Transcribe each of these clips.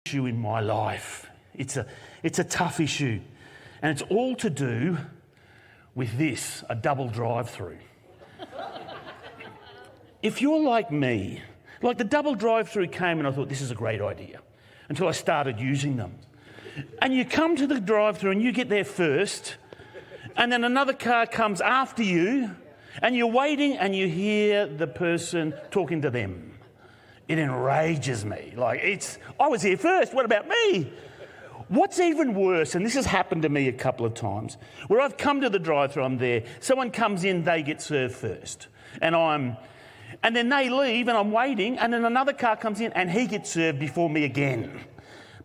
issue in my life. It's a tough issue. And it's all to do with this, a double drive-through. If you're like me, like the double drive-through came and I thought this is a great idea until I started using them. And you come to the drive-through and you get there first and then another car comes after you and you're waiting and you hear the person talking to them. It enrages me. I was here first, what about me? What's even worse, and this has happened to me a couple of times, where I've come to the drive-thru, I'm there, someone comes in, they get served first, and then they leave and I'm waiting, and then another car comes in and he gets served before me again.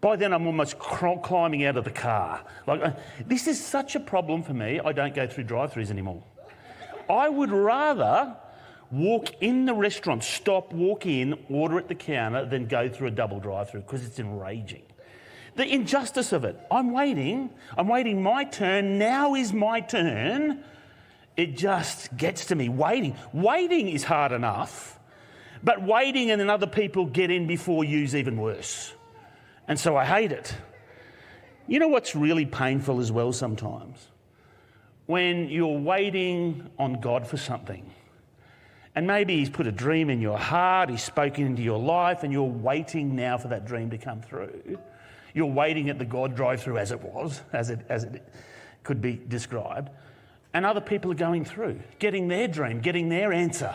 By then I'm almost climbing out of the car. This is such a problem for me, I don't go through drive-thrus anymore. I would rather walk in the restaurant, stop, walk in, order at the counter, than go through a double drive-thru because it's enraging. The injustice of it. I'm waiting my turn, now is my turn. It just gets to me. Waiting is hard enough, but waiting and then other people get in before you is even worse. And so I hate it. You know what's really painful as well sometimes? When you're waiting on God for something. And maybe he's put a dream in your heart, he's spoken into your life, and you're waiting now for that dream to come through. You're waiting at the God drive-through as it could be described. And other people are going through, getting their dream, getting their answer.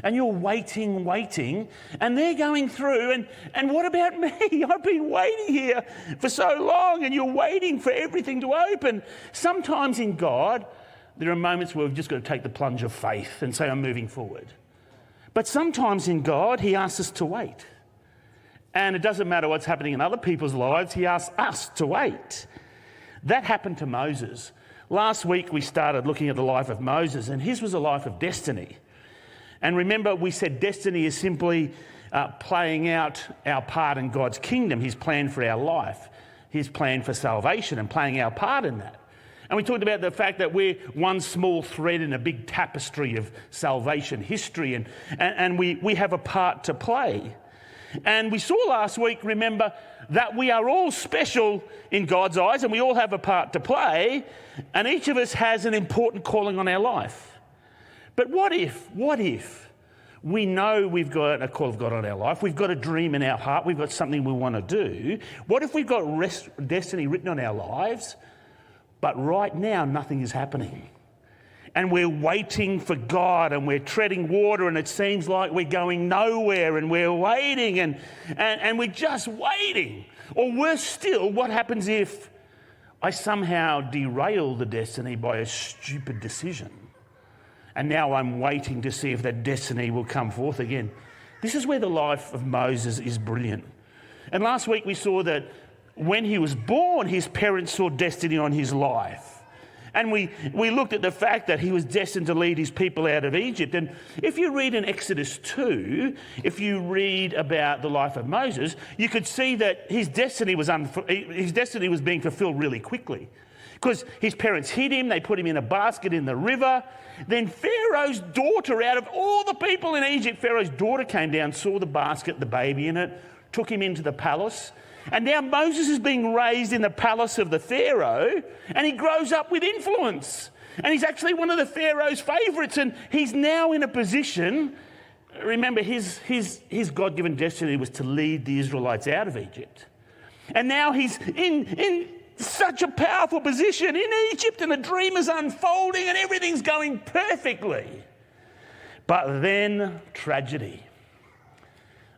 And you're waiting, and they're going through. And what about me? I've been waiting here for so long, and you're waiting for everything to open. Sometimes in God, there are moments where we've just got to take the plunge of faith and say, I'm moving forward. But sometimes in God, he asks us to wait. And it doesn't matter what's happening in other people's lives, he asks us to wait. That happened to Moses. Last week we started looking at the life of Moses, and his was a life of destiny. And remember, we said destiny is simply playing out our part in God's kingdom, his plan for our life, his plan for salvation, and playing our part in that. And we talked about the fact that we're one small thread in a big tapestry of salvation history, and we have a part to play. And we saw last week, remember, that we are all special in God's eyes and we all have a part to play, and each of us has an important calling on our life. But what if we know we've got a call of God on our life, we've got a dream in our heart, we've got something we want to do? What if we've got destiny written on our lives, but right now nothing is happening? And we're waiting for God and we're treading water and it seems like we're going nowhere and we're waiting and we're just waiting. Or worse still, what happens if I somehow derail the destiny by a stupid decision? And now I'm waiting to see if that destiny will come forth again. This is where the life of Moses is brilliant. And last week we saw that when he was born, his parents saw destiny on his life. And we looked at the fact that he was destined to lead his people out of Egypt. And if you read in Exodus 2, if you read about the life of Moses, you could see that his destiny was being fulfilled really quickly. Because his parents hid him, they put him in a basket in the river. Then Pharaoh's daughter, out of all the people in Egypt, Pharaoh's daughter came down, saw the basket, the baby in it, took him into the palace. And now Moses is being raised in the palace of the Pharaoh, and he grows up with influence. And he's actually one of the Pharaoh's favourites, and he's now in a position. Remember, his God-given destiny was to lead the Israelites out of Egypt. And now he's in such a powerful position in Egypt, and the dream is unfolding, and everything's going perfectly. But then tragedy.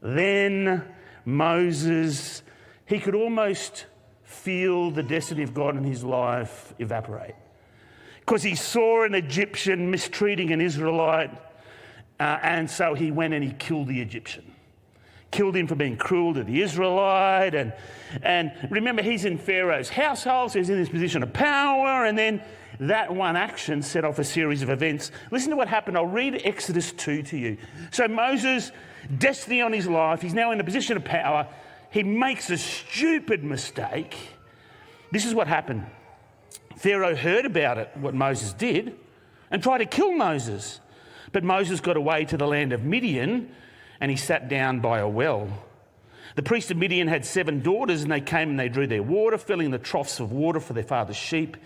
Then Moses, he could almost feel the destiny of God in his life evaporate. Because he saw an Egyptian mistreating an Israelite, and so he went and he killed the Egyptian. Killed him for being cruel to the Israelite. And remember, he's in Pharaoh's household, so he's in this position of power, and then that one action set off a series of events. Listen to what happened. I'll read Exodus 2 to you. So Moses, destiny on his life, he's now in a position of power. He makes a stupid mistake. This is what happened. Pharaoh heard about it, what Moses did, and tried to kill Moses. But Moses got away to the land of Midian, and he sat down by a well. The priest of Midian had 7 daughters, and they came and they drew their water, filling the troughs of water for their father's sheep.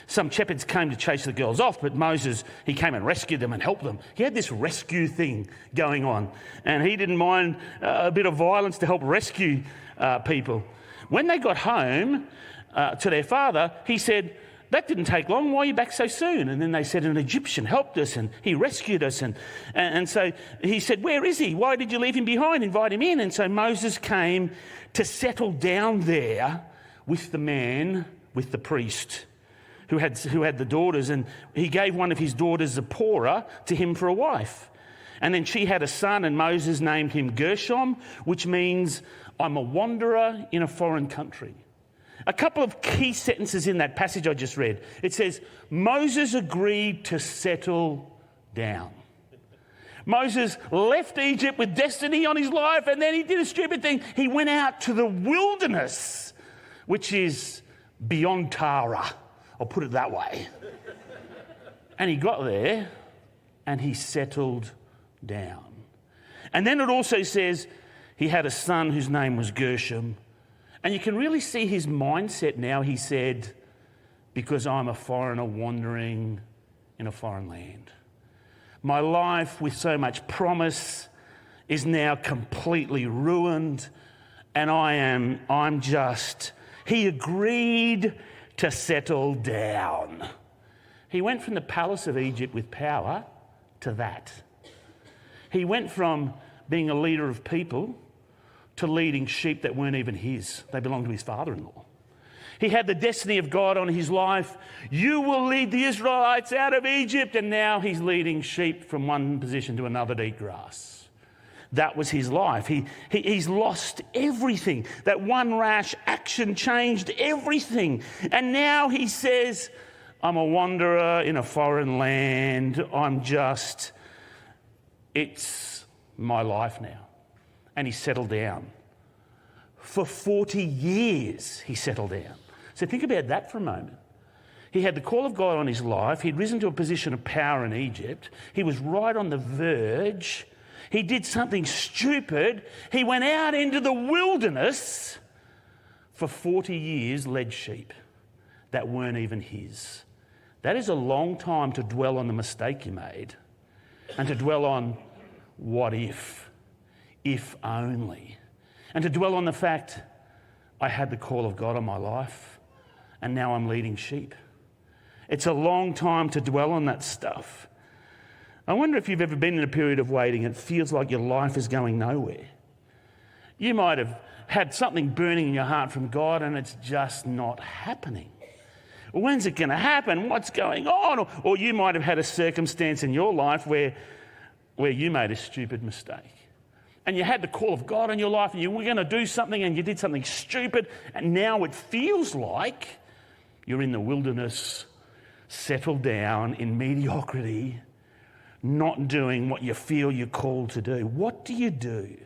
Some shepherds came to chase the girls off, but Moses, he came and rescued them and helped them. He had this rescue thing going on, and he didn't mind a bit of violence to help rescue people. When they got home to their father, he said, "That didn't take long. Why are you back so soon?" And then they said, "An Egyptian helped us and he rescued us." And so he said, "Where is he? Why did you leave him behind? Invite him in." And so Moses came to settle down there with the man, with the priest who had the daughters. And he gave one of his daughters, Zipporah, to him for a wife. And then she had a son, and Moses named him Gershom, which means I'm a wanderer in a foreign country. A couple of key sentences in that passage I just read. It says, Moses agreed to settle down. Moses left Egypt with destiny on his life, and then he did a stupid thing. He went out to the wilderness, which is beyond Tara. I'll put it that way. And he got there, and he settled down. And then it also says he had a son whose name was Gershom. And you can really see his mindset now. He said, because I'm a foreigner wandering in a foreign land. My life with so much promise is now completely ruined, and he agreed to settle down. He went from the palace of Egypt with power to that. He went from being a leader of people to leading sheep that weren't even his. They belonged to his father-in-law. He had the destiny of God on his life. You will lead the Israelites out of Egypt. And now he's leading sheep from one position to another to eat grass. That was his life. He's lost everything. That one rash action changed everything. And now he says, I'm a wanderer in a foreign land. It's my life now. And he settled down. For 40 years, he settled down. So think about that for a moment. He had the call of God on his life. He'd risen to a position of power in Egypt. He was right on the verge. He did something stupid. He went out into the wilderness for 40 years, led sheep that weren't even his. That is a long time to dwell on the mistake you made and to dwell on what if only, and to dwell on the fact I had the call of God on my life and now I'm leading sheep. It's a long time to dwell on that stuff. I wonder if you've ever been in a period of waiting and it feels like your life is going nowhere. You might have had something burning in your heart from God and it's just not happening. When's it going to happen? What's going on? Or you might have had a circumstance in your life where you made a stupid mistake. And you had the call of God in your life and you were going to do something and you did something stupid, and now it feels like you're in the wilderness, settled down in mediocrity, not doing what you feel you're called to do. What do you do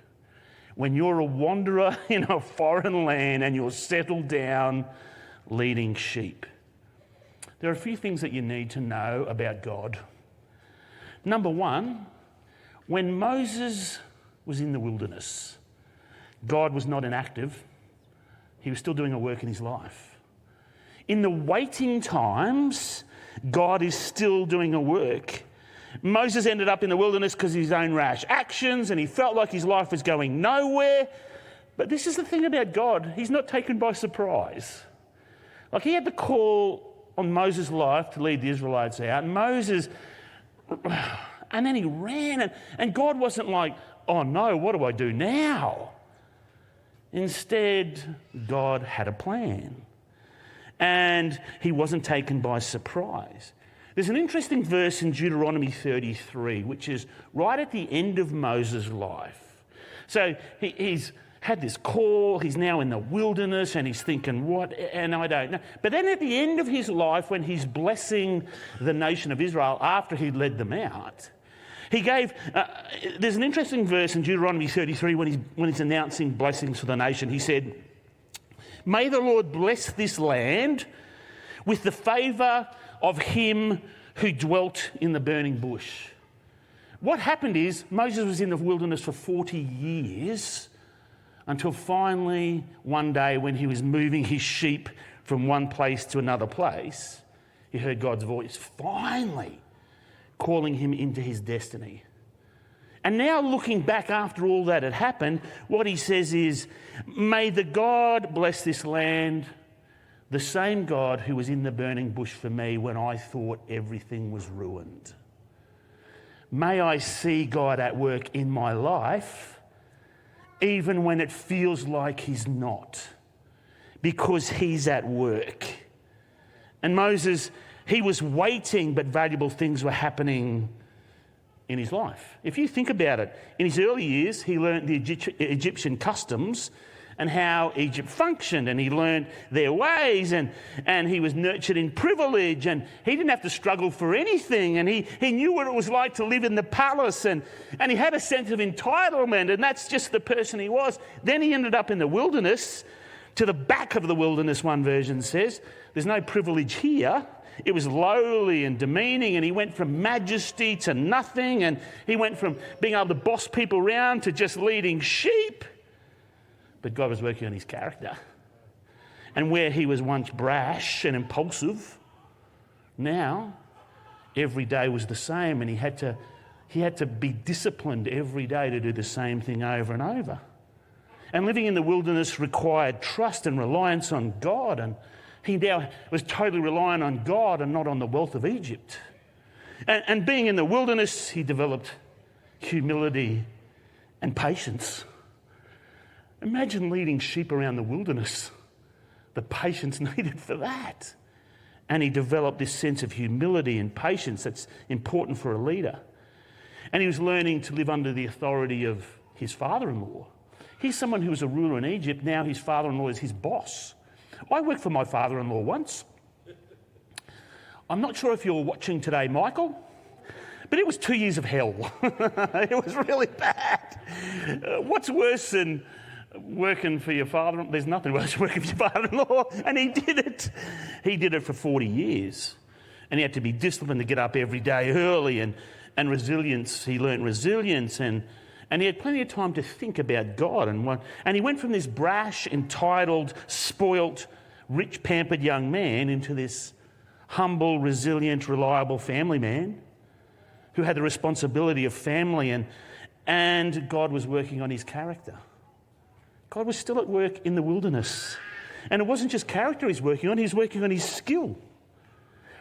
when you're a wanderer in a foreign land and you're settled down leading sheep? There are a few things that you need to know about God. Number one, when Moses was in the wilderness, God was not inactive. He was still doing a work in his life. In the waiting times, God is still doing a work. Moses ended up in the wilderness because of his own rash actions, and he felt like his life was going nowhere. But this is the thing about God. He's not taken by surprise. Like, he had the call on Moses' life to lead the Israelites out. And then he ran, and God wasn't like, oh no, what do I do now? Instead, God had a plan. And he wasn't taken by surprise. There's an interesting verse in Deuteronomy 33, which is right at the end of Moses' life. So he's had this call, he's now in the wilderness, and he's thinking, what? And I don't know. But then at the end of his life, when he's blessing the nation of Israel after he'd led them out, he gave, there's an interesting verse in Deuteronomy 33 when he's announcing blessings for the nation. He said, may the Lord bless this land with the favour of him who dwelt in the burning bush. What happened is Moses was in the wilderness for 40 years until finally one day when he was moving his sheep from one place to another place, he heard God's voice finally calling him into his destiny. And now looking back after all that had happened, what he says is, may the God bless this land, the same God who was in the burning bush for me when I thought everything was ruined. May I see God at work in my life, even when it feels like he's not, because he's at work. And Moses, he was waiting, but valuable things were happening in his life. If you think about it, in his early years, he learned the Egyptian customs and how Egypt functioned, and he learned their ways, and he was nurtured in privilege, and he didn't have to struggle for anything, and he knew what it was like to live in the palace, and he had a sense of entitlement, and that's just the person he was. Then he ended up in the wilderness, to the back of the wilderness, one version says. There's no privilege here. It was lowly and demeaning, and he went from majesty to nothing, and he went from being able to boss people around to just leading sheep. But God was working on his character. And where he was once brash and impulsive, now every day was the same, and he had to be disciplined every day to do the same thing over and over. And living in the wilderness required trust and reliance on God, and he now was totally reliant on God and not on the wealth of Egypt. And being in the wilderness, he developed humility and patience. Imagine leading sheep around the wilderness, the patience needed for that. And he developed this sense of humility and patience that's important for a leader. And he was learning to live under the authority of his father-in-law. He's someone who was a ruler in Egypt. Now his father-in-law is his boss. I worked for my father-in-law once. I'm not sure if you're watching today, Michael, but it was 2 years of hell. It was really bad. What's worse than working for your father? There's nothing worse than working for your father-in-law. And he did it. He did it for 40 years. And he had to be disciplined to get up every day early, and resilience. He learnt resilience, and he had plenty of time to think about God. And he went from this brash, entitled, spoilt, rich, pampered young man into this humble, resilient, reliable family man who had the responsibility of family, and God was working on his character. God was still at work in the wilderness. And it wasn't just character he's working on, he's working on his skill.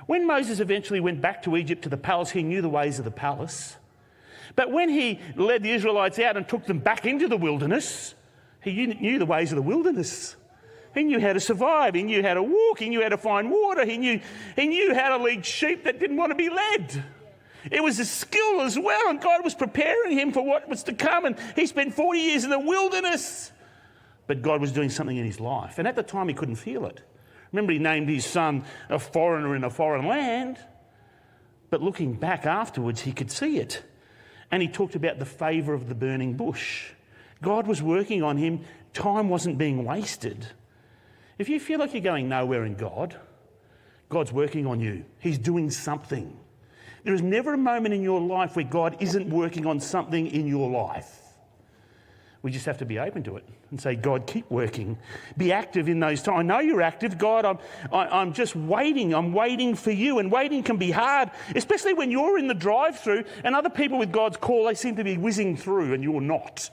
When Moses eventually went back to Egypt, to the palace, he knew the ways of the palace. But when he led the Israelites out and took them back into the wilderness, he knew the ways of the wilderness. He knew how to survive. He knew how to walk. He knew how to find water. He knew how to lead sheep that didn't want to be led. It was a skill as well, and God was preparing him for what was to come. And he spent 40 years in the wilderness. But God was doing something in his life. And at the time, he couldn't feel it. Remember, he named his son a foreigner in a foreign land. But looking back afterwards, he could see it. And he talked about the favour of the burning bush. God was working on him. Time wasn't being wasted. If you feel like you're going nowhere in God, God's working on you. He's doing something. There is never a moment in your life where God isn't working on something in your life. We just have to be open to it and say, God, keep working. Be active in those times. I know you're active. God, I'm just waiting. I'm waiting for you. And waiting can be hard, especially when you're in the drive-through and other people with God's call, they seem to be whizzing through and you're not.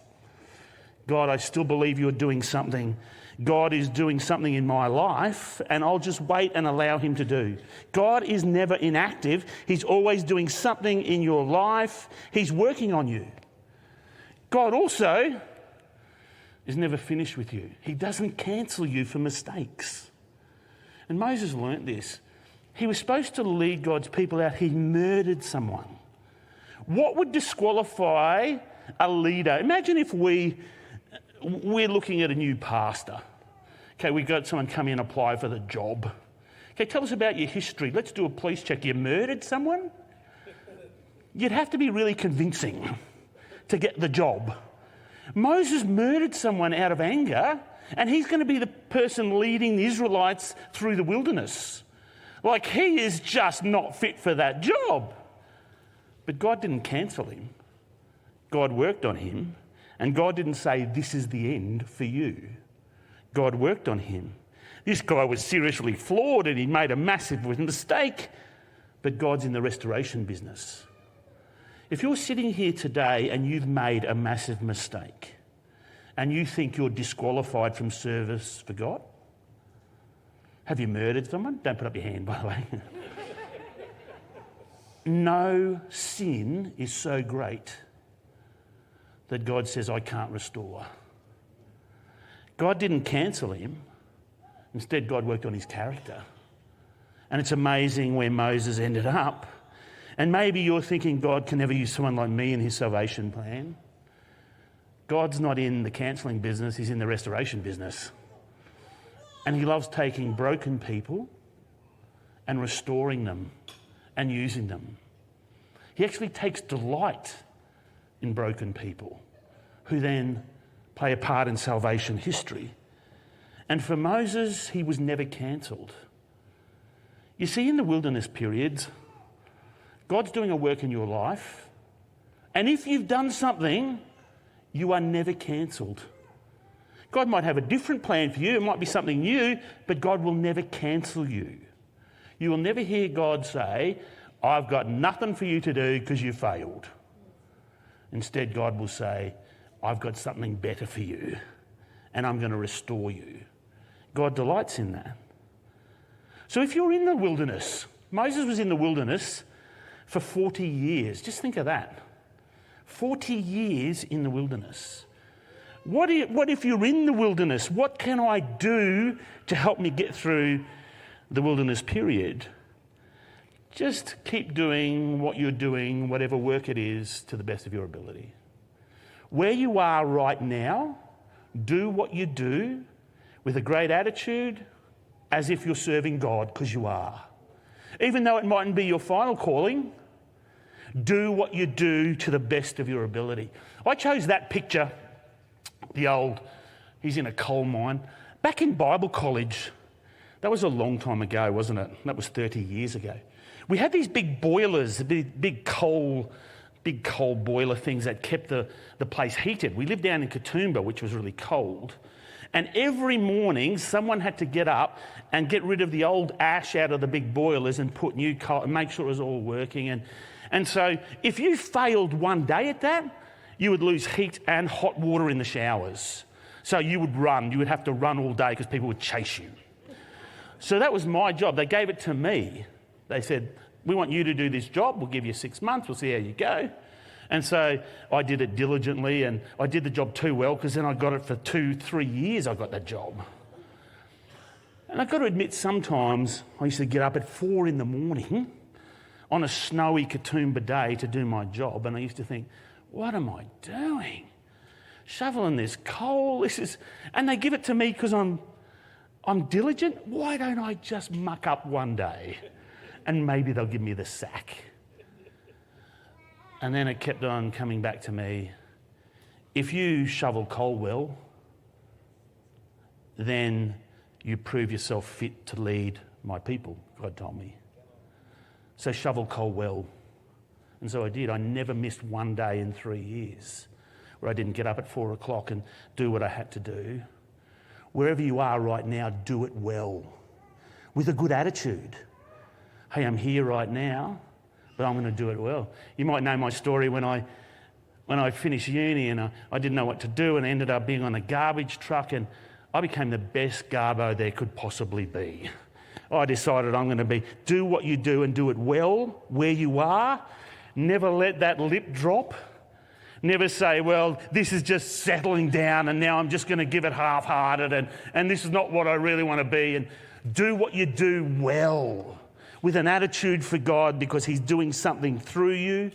God, I still believe you're doing something. God is doing something in my life, and I'll just wait and allow him to do. God is never inactive. He's always doing something in your life. He's working on you. God also is never finished with you. He doesn't cancel you for mistakes. And Moses learnt this. He was supposed to lead God's people out. He murdered someone. What would disqualify a leader? Imagine if we're looking at a new pastor. Okay, we got someone come in and apply for the job. Okay, tell us about your history. Let's do a police check. You murdered someone? You'd have to be really convincing to get the job. Moses murdered someone out of anger, and he's going to be the person leading the Israelites through the wilderness. Like, he is just not fit for that job. But God didn't cancel him. God worked on him, And God didn't say, this is the end for you. God worked on him. This guy was seriously flawed and he made a massive mistake, but God's in the restoration business. If you're sitting here today and you've made a massive mistake and you think you're disqualified from service for God, have you murdered someone? Don't put up your hand, by the way. No sin is so great that God says, I can't restore. God didn't cancel him. Instead, God worked on his character. And it's amazing where Moses ended up. And maybe you're thinking God can never use someone like me in his salvation plan. God's not in the cancelling business, he's in the restoration business. And he loves taking broken people and restoring them and using them. He actually takes delight in broken people who then play a part in salvation history. And for Moses, he was never cancelled. You see, in the wilderness periods, God's doing a work in your life, and if you've done something, you are never cancelled. God might have a different plan for you, it might be something new, but God will never cancel you. You will never hear God say, I've got nothing for you to do because you failed. Instead, God will say, I've got something better for you, and I'm going to restore you. God delights in that. So if you're in the wilderness, Moses was in the wilderness for 40 years. Just think of that. 40 years in the wilderness. What if you're in the wilderness? What can I do to help me get through the wilderness period? Just keep doing what you're doing, whatever work it is, to the best of your ability. Where you are right now, do what you do with a great attitude, as if you're serving God, because you are. Even though it mightn't be your final calling, do what you do to the best of your ability. I chose that picture, he's in a coal mine. Back in Bible college, that was a long time ago, wasn't it? That was 30 years ago. We had these big boilers, big coal boiler things that kept the place heated. We lived down in Katoomba, which was really cold. And every morning, someone had to get up and get rid of the old ash out of the big boilers and put new coal and make sure it was all working. And so if you failed one day at that, you would lose heat and hot water in the showers. So you would have to run all day because people would chase you. So that was my job. They gave it to me. They said, we want you to do this job. We'll give you 6 months. We'll see how you go. And so I did it diligently, and I did the job too well, because then I got it for 2-3 years. I got that job. And I've got to admit, sometimes I used to get up at 4 a.m. on a snowy Katoomba day to do my job, and I used to think, what am I doing? Shoveling this coal, and they give it to me because I'm diligent. Why don't I just muck up one day, and maybe they'll give me the sack? And then it kept on coming back to me. If you shovel coal well, then you prove yourself fit to lead my people, God told me. So shovel coal well. And so I did. I never missed one day in 3 years where I didn't get up at 4 o'clock and do what I had to do. Wherever you are right now, do it well, with a good attitude. Hey, I'm here right now, but I'm going to do it well. You might know my story when I finished uni and I didn't know what to do, and ended up being on a garbage truck, and I became the best garbo there could possibly be. I decided I'm going to do what you do and do it well where you are. Never let that lip drop. Never say, well, this is just settling down and now I'm just going to give it half-hearted and this is not what I really want to be. And do what you do well, with an attitude for God, because he's doing something through you.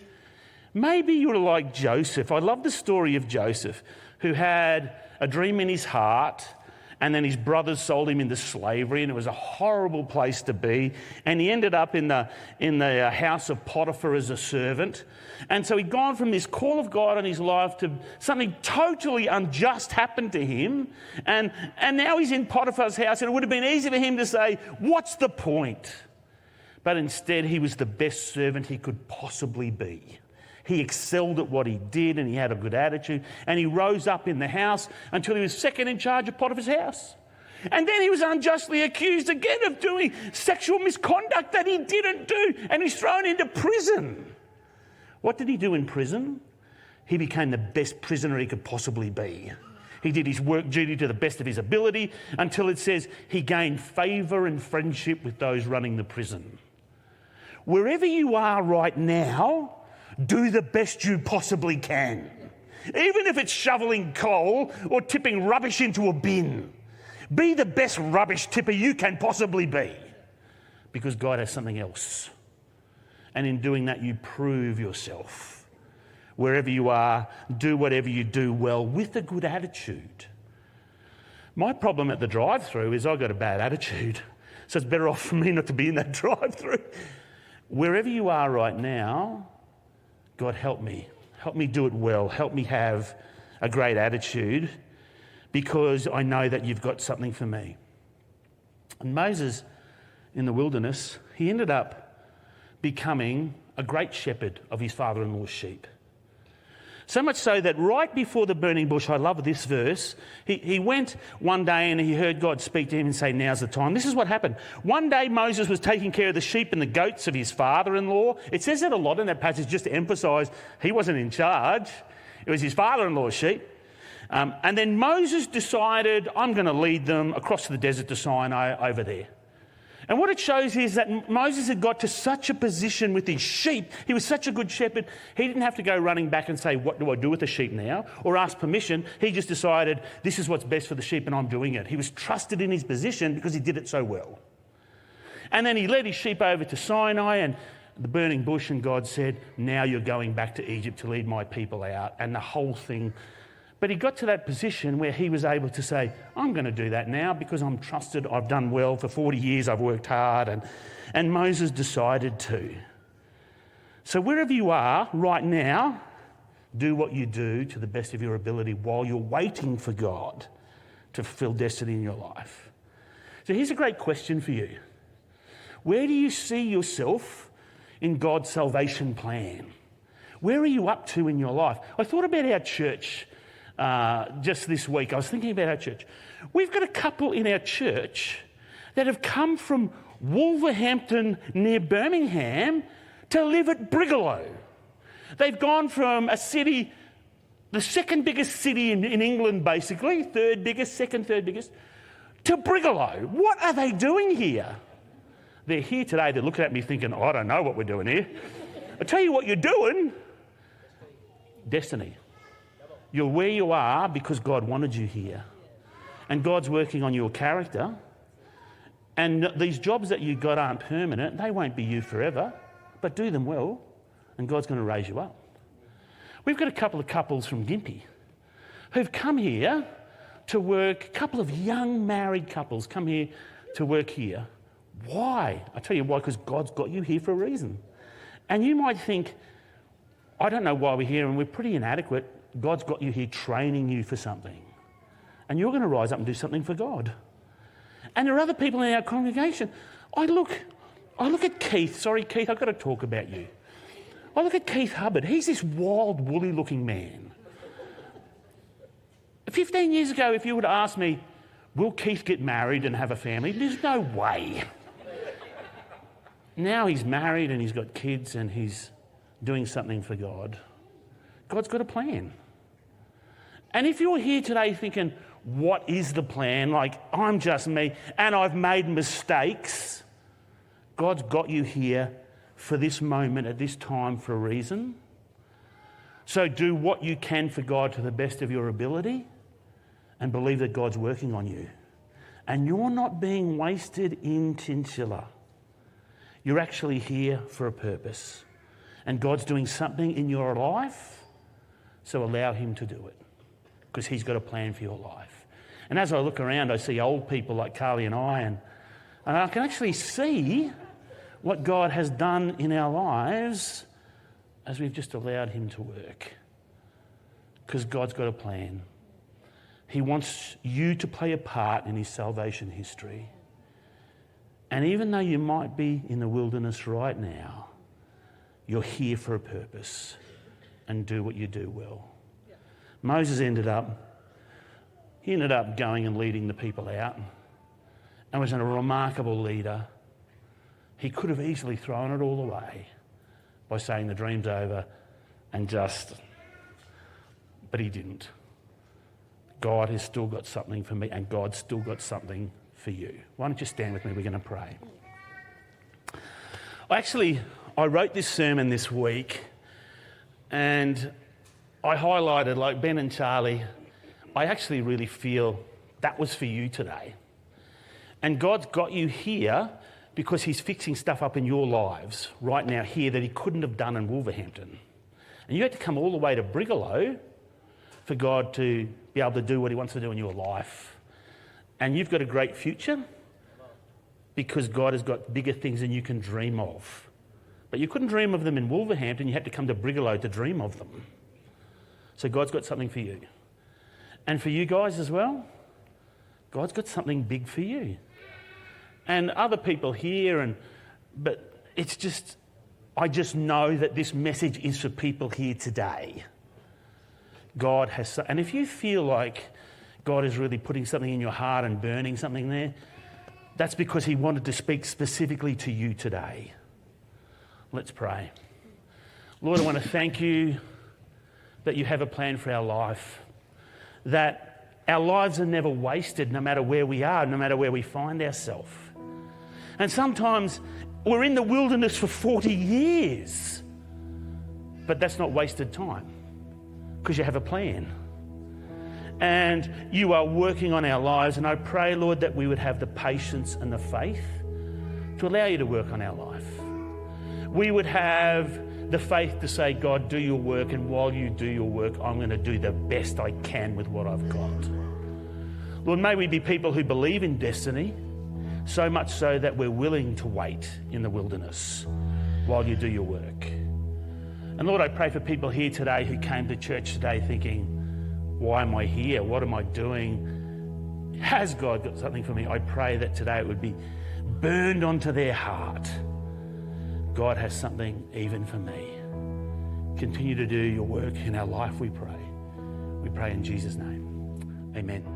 Maybe you're like Joseph. I love the story of Joseph, who had a dream in his heart, and then his brothers sold him into slavery, and it was a horrible place to be. And he ended up in the house of Potiphar as a servant. And so he'd gone from this call of God in his life to something totally unjust happened to him. And now he's in Potiphar's house, and it would have been easy for him to say, what's the point? But instead, he was the best servant he could possibly be. He excelled at what he did and he had a good attitude. And he rose up in the house until he was second in charge of Potiphar's house. And then he was unjustly accused again of doing sexual misconduct that he didn't do. And he's thrown into prison. What did he do in prison? He became the best prisoner he could possibly be. He did his work duty to the best of his ability until it says he gained favour and friendship with those running the prison. Wherever you are right now, do the best you possibly can. Even if it's shoveling coal or tipping rubbish into a bin. Be the best rubbish tipper you can possibly be. Because God has something else. And in doing that, you prove yourself. Wherever you are, do whatever you do well with a good attitude. My problem at the drive-through is I've got a bad attitude. So it's better off for me not to be in that drive-through. Wherever you are right now, God, help me. Help me do it well. Help me have a great attitude because I know that you've got something for me. And Moses, in the wilderness, he ended up becoming a great shepherd of his father-in-law's sheep. So much so that right before the burning bush, I love this verse, he went one day and he heard God speak to him and say, now's the time. This is what happened. One day Moses was taking care of the sheep and the goats of his father-in-law. It says that a lot in that passage just to emphasise he wasn't in charge. It was his father-in-law's sheep. And then Moses decided, I'm going to lead them across the desert to Sinai over there. And what it shows is that Moses had got to such a position with his sheep, he was such a good shepherd, he didn't have to go running back and say, what do I do with the sheep now? Or ask permission. He just decided, this is what's best for the sheep and I'm doing it. He was trusted in his position because he did it so well. And then he led his sheep over to Sinai and the burning bush, and God said, now you're going back to Egypt to lead my people out. And the whole thing. But he got to that position where he was able to say, I'm going to do that now because I'm trusted, I've done well for 40 years, I've worked hard. And Moses decided to. So wherever you are right now, do what you do to the best of your ability while you're waiting for God to fulfill destiny in your life. So here's a great question for you. Where do you see yourself in God's salvation plan? Where are you up to in your life? I thought about our church just this week. I was thinking about our church. We've got a couple in our church that have come from Wolverhampton near Birmingham to live at Brigalow. They've gone from a city, the second biggest city in England basically, third biggest, third biggest, to Brigalow. What are they doing here? They're here today, they're looking at me thinking, I don't know what we're doing here. I'll tell you what you're doing. Destiny. You're where you are because God wanted you here. And God's working on your character. And these jobs that you got aren't permanent. They won't be you forever. But do them well, and God's going to raise you up. We've got a couple of couples from Gympie who've come here to work. A couple of young married couples come here to work here. Why? I tell you why, because God's got you here for a reason. And you might think, I don't know why we're here and we're pretty inadequate. God's got you here training you for something. And you're going to rise up and do something for God. And there are other people in our congregation. I look at Keith. Sorry, Keith, I've got to talk about you. I look at Keith Hubbard. He's this wild, woolly-looking man. 15 years ago, if you would have asked me, will Keith get married and have a family? There's no way. Now he's married and he's got kids and he's doing something for God. God's got a plan. And if you're here today thinking, what is the plan? Like, I'm just me and I've made mistakes. God's got you here for this moment at this time for a reason. So do what you can for God to the best of your ability and believe that God's working on you. And you're not being wasted in chinchilla. You're actually here for a purpose. And God's doing something in your life, so allow him to do it. Because he's got a plan for your life. And as I look around, I see old people like Carly and I, and I can actually see what God has done in our lives as we've just allowed him to work. Because God's got a plan. He wants you to play a part in his salvation history. And even though you might be in the wilderness right now, you're here for a purpose. and do what you do well. Moses ended up going and leading the people out and was a remarkable leader. He could have easily thrown it all away by saying the dream's over but he didn't. God has still got something for me, and God's still got something for you. Why don't you stand with me? We're going to pray. I wrote this sermon this week, and I highlighted, like Ben and Charlie, I actually really feel that was for you today. And God's got you here because he's fixing stuff up in your lives right now here that he couldn't have done in Wolverhampton. And you had to come all the way to Brigalow for God to be able to do what he wants to do in your life. And you've got a great future because God has got bigger things than you can dream of. But you couldn't dream of them in Wolverhampton. You had to come to Brigalow to dream of them. So God's got something for you. And for you guys as well, God's got something big for you. And other people here, but it's just, I just know that this message is for people here today. God has, and if you feel like God is really putting something in your heart and burning something there, that's because he wanted to speak specifically to you today. Let's pray. Lord, I want to thank you that you have a plan for our life, that our lives are never wasted no matter where we are, no matter where we find ourselves. And sometimes we're in the wilderness for 40 years, but that's not wasted time because you have a plan. And you are working on our lives, and I pray, Lord, that we would have the patience and the faith to allow you to work on our life. We would have the faith to say, God, do your work, and while you do your work, I'm going to do the best I can with what I've got. Lord, may we be people who believe in destiny, so much so that we're willing to wait in the wilderness while you do your work. And Lord, I pray for people here today who came to church today thinking, why am I here? What am I doing? Has God got something for me? I pray that today it would be burned onto their heart. God has something even for me. Continue to do your work in our life, we pray. We pray in Jesus' name. Amen.